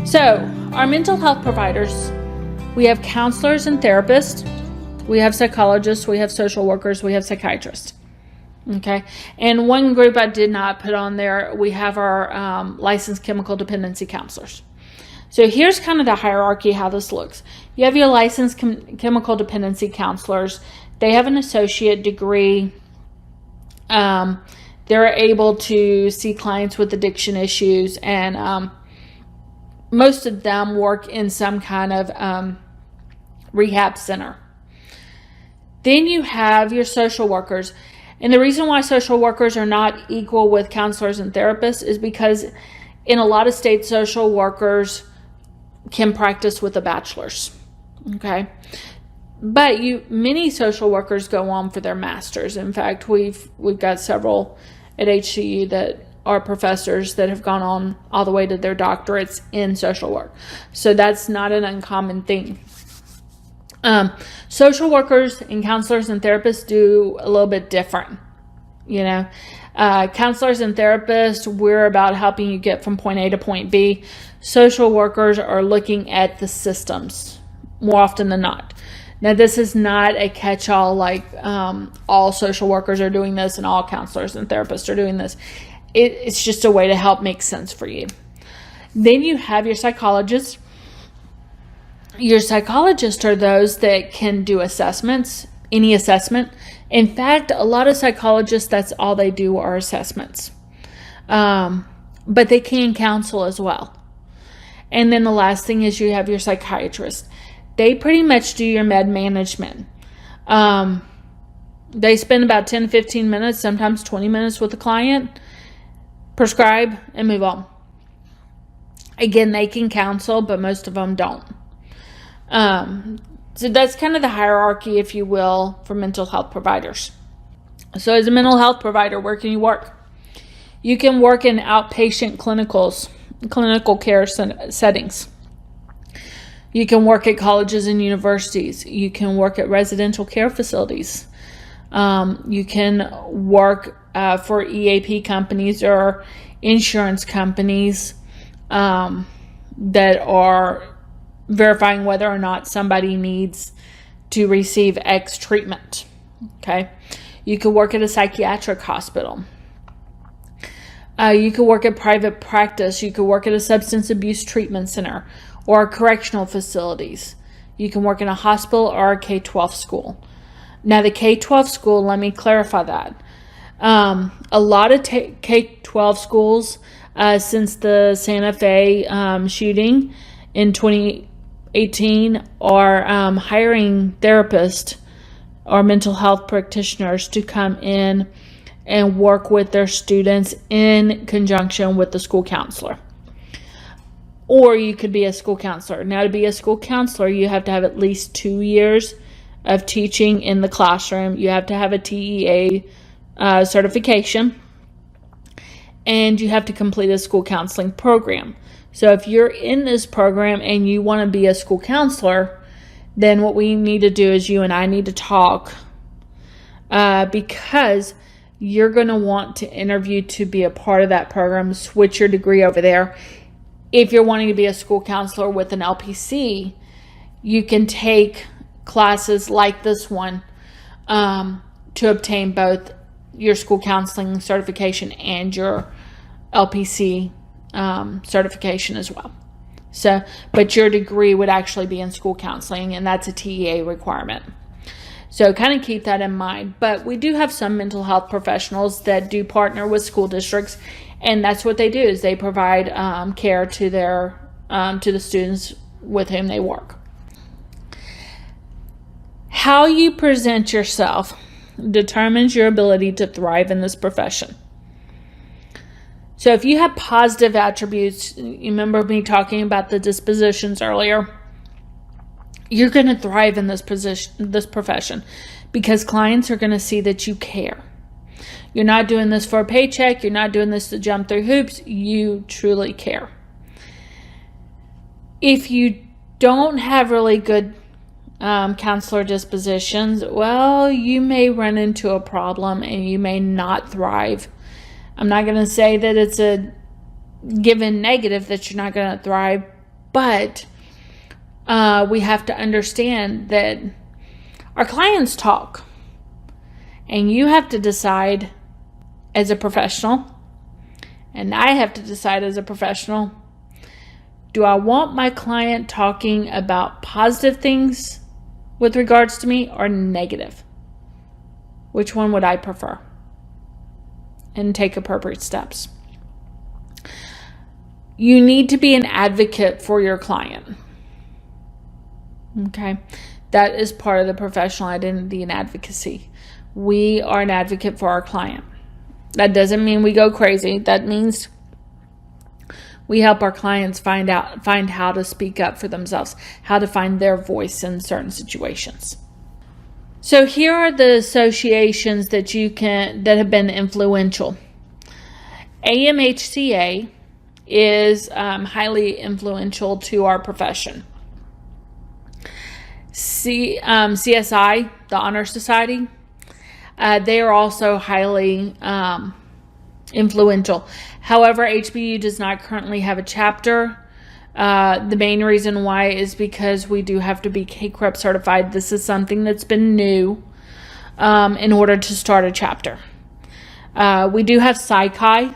So, our mental health providers, we have counselors and therapists, we have psychologists, we have social workers, we have psychiatrists. Okay, and one group I did not put on there, we have our licensed chemical dependency counselors. So here's kind of the hierarchy, how this looks. You have your licensed chemical dependency counselors. They have an associate degree. They're able to see clients with addiction issues, and most of them work in some kind of rehab center. Then you have your social workers. And the reason why social workers are not equal with counselors and therapists is because in a lot of states, social workers can practice with a bachelor's. Okay. But many social workers go on for their masters. In fact, we've got several at HCU that are professors that have gone on all the way to their doctorates in social work. So that's not an uncommon thing. Social workers and counselors and therapists do a little bit different. Counselors and therapists, we're about helping you get from point A to point B. Social workers are looking at the systems more often than not. Now, this is not a catch-all like all social workers are doing this and all counselors and therapists are doing this. It's just a way to help make sense for you. Then you have your psychologists. Your psychologists are those that can do assessments, any assessment. In fact, a lot of psychologists, that's all they do are assessments. But they can counsel as well. And then the last thing is you have your psychiatrist. They pretty much do your med management. They spend about 10 to 15 minutes, sometimes 20 minutes with the client, prescribe, and move on. Again, they can counsel, but most of them don't. So that's kind of the hierarchy, if you will, for mental health providers. So as a mental health provider, where can you work? You can work in outpatient clinical care settings. You can work at colleges and universities. You can work at residential care facilities. You can work for EAP companies or insurance companies that are verifying whether or not somebody needs to receive X treatment. Okay. You could work at a psychiatric hospital. You could work at private practice. You could work at a substance abuse treatment center or correctional facilities. You can work in a hospital or a K-12 school. Now, the K-12 school, let me clarify that. A lot of K-12 schools, since the Santa Fe shooting in 2018, are hiring therapists or mental health practitioners to come in and work with their students in conjunction with the school counselor. Or you could be a school counselor. Now, to be a school counselor, you have to have at least 2 years of teaching in the classroom. You have to have a TEA certification. And you have to complete a school counseling program. So if you're in this program and you want to be a school counselor, then what we need to do is you and I need to talk because you're going to want to interview to be a part of that program, switch your degree over there. If you're wanting to be a school counselor with an LPC, you can take classes like this one to obtain both your school counseling certification and your LPC certification as well. So, but your degree would actually be in school counseling, and that's a TEA requirement. So kind of keep that in mind. But we do have some mental health professionals that do partner with school districts, and that's what they do is they provide care to their to the students with whom they work. How you present yourself determines your ability to thrive in this profession. So if you have positive attributes, you remember me talking about the dispositions earlier, you're going to thrive in this profession because clients are going to see that you care. You're not doing this for a paycheck. You're not doing this to jump through hoops. You truly care. If you don't have really good counselor dispositions, well, you may run into a problem and you may not thrive. I'm not going to say that it's a given negative that you're not going to thrive, But we have to understand that our clients talk, and you have to decide as a professional, and I have to decide as a professional, do I want my client talking about positive things with regards to me or negative? Which one would I prefer? And take appropriate steps. You need to be an advocate for your client. Okay? That is part of the professional identity and advocacy. We are an advocate for our client. That doesn't mean we go crazy. That means we help our clients find how to speak up for themselves, how to find their voice in certain situations. So here are the associations that have been influential. AMHCA is highly influential to our profession. CSI, the Honor Society, they are also highly influential. However, HBU does not currently have a chapter. The main reason why is because we do have to be CACREP certified. This is something that's been new in order to start a chapter. We do have PsyChi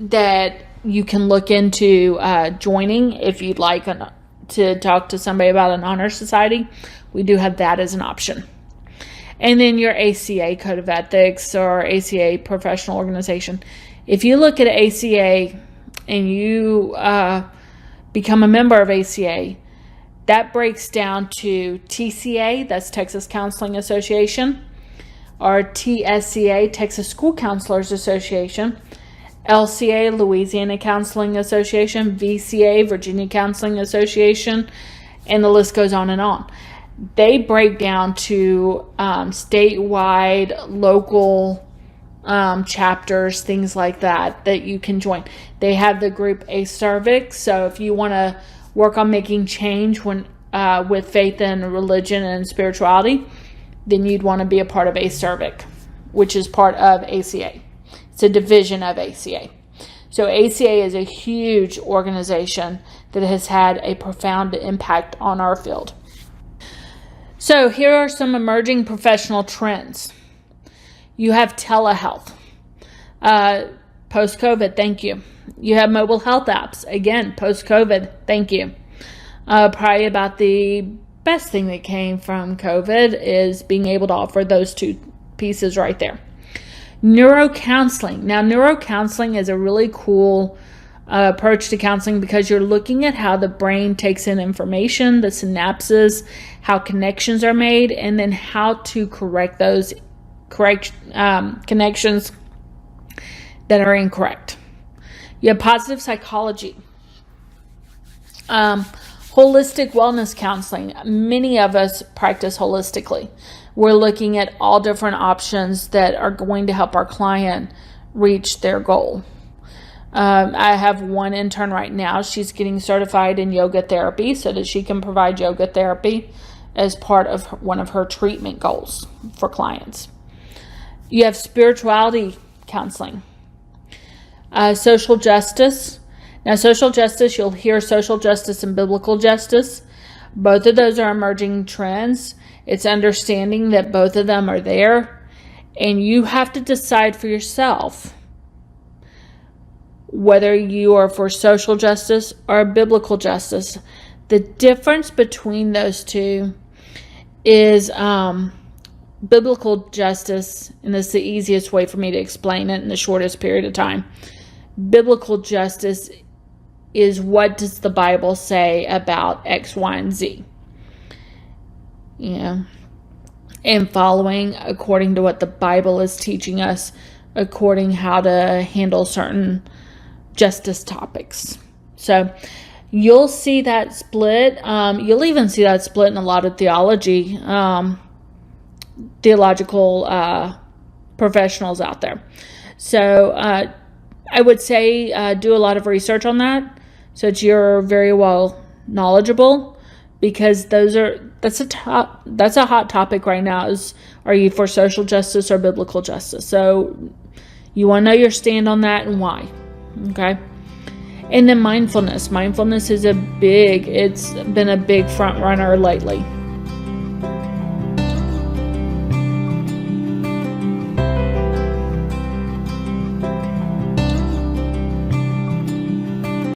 that you can look into joining if you'd like to talk to somebody about an honor society. We do have that as an option. And then your ACA Code of Ethics or ACA Professional Organization. If you look at ACA and you become a member of ACA, that breaks down to TCA, that's Texas Counseling Association, or TSCA, Texas School Counselors Association, LCA, Louisiana Counseling Association, VCA, Virginia Counseling Association, and the list goes on and on. They break down to statewide, local chapters, things like that you can join. They have the group A Cervix, so if you want to work on making change with faith and religion and spirituality, then you'd want to be a part of A Cervix, which is part of ACA. It's a division of ACA. So ACA is a huge organization that has had a profound impact on our field. So here are some emerging professional trends. You have telehealth. Post-COVID, thank you. You have mobile health apps. Again, post-COVID, thank you. Probably about the best thing that came from COVID is being able to offer those two pieces right there. Neurocounseling. Now, neurocounseling is a really cool approach to counseling because you're looking at how the brain takes in information, the synapses, how connections are made, and then how to correct those connections that are incorrect. You have positive psychology. Holistic wellness counseling. Many of us practice holistically. We're looking at all different options that are going to help our client reach their goal. I have one intern right now. She's getting certified in yoga therapy so that she can provide yoga therapy as part of one of her treatment goals for clients. You have spirituality counseling. Social justice. Now, social justice, you'll hear social justice and biblical justice. Both of those are emerging trends. It's understanding that both of them are there. And you have to decide for yourself whether you are for social justice or biblical justice. The difference between those two is biblical justice, and this is the easiest way for me to explain it in the shortest period of time. Biblical justice is, what does the Bible say about X, Y, and Z? And following according to what the Bible is teaching us, according how to handle certain justice topics. So you'll see that split. You'll even see that split in a lot of theological professionals out there. So I would say do a lot of research on that so that you're very well knowledgeable, because that's a hot topic right now. Is, are you for social justice or biblical justice? So you want to know your stand on that and why. Okay. And then mindfulness. Mindfulness is it's been a big front runner lately.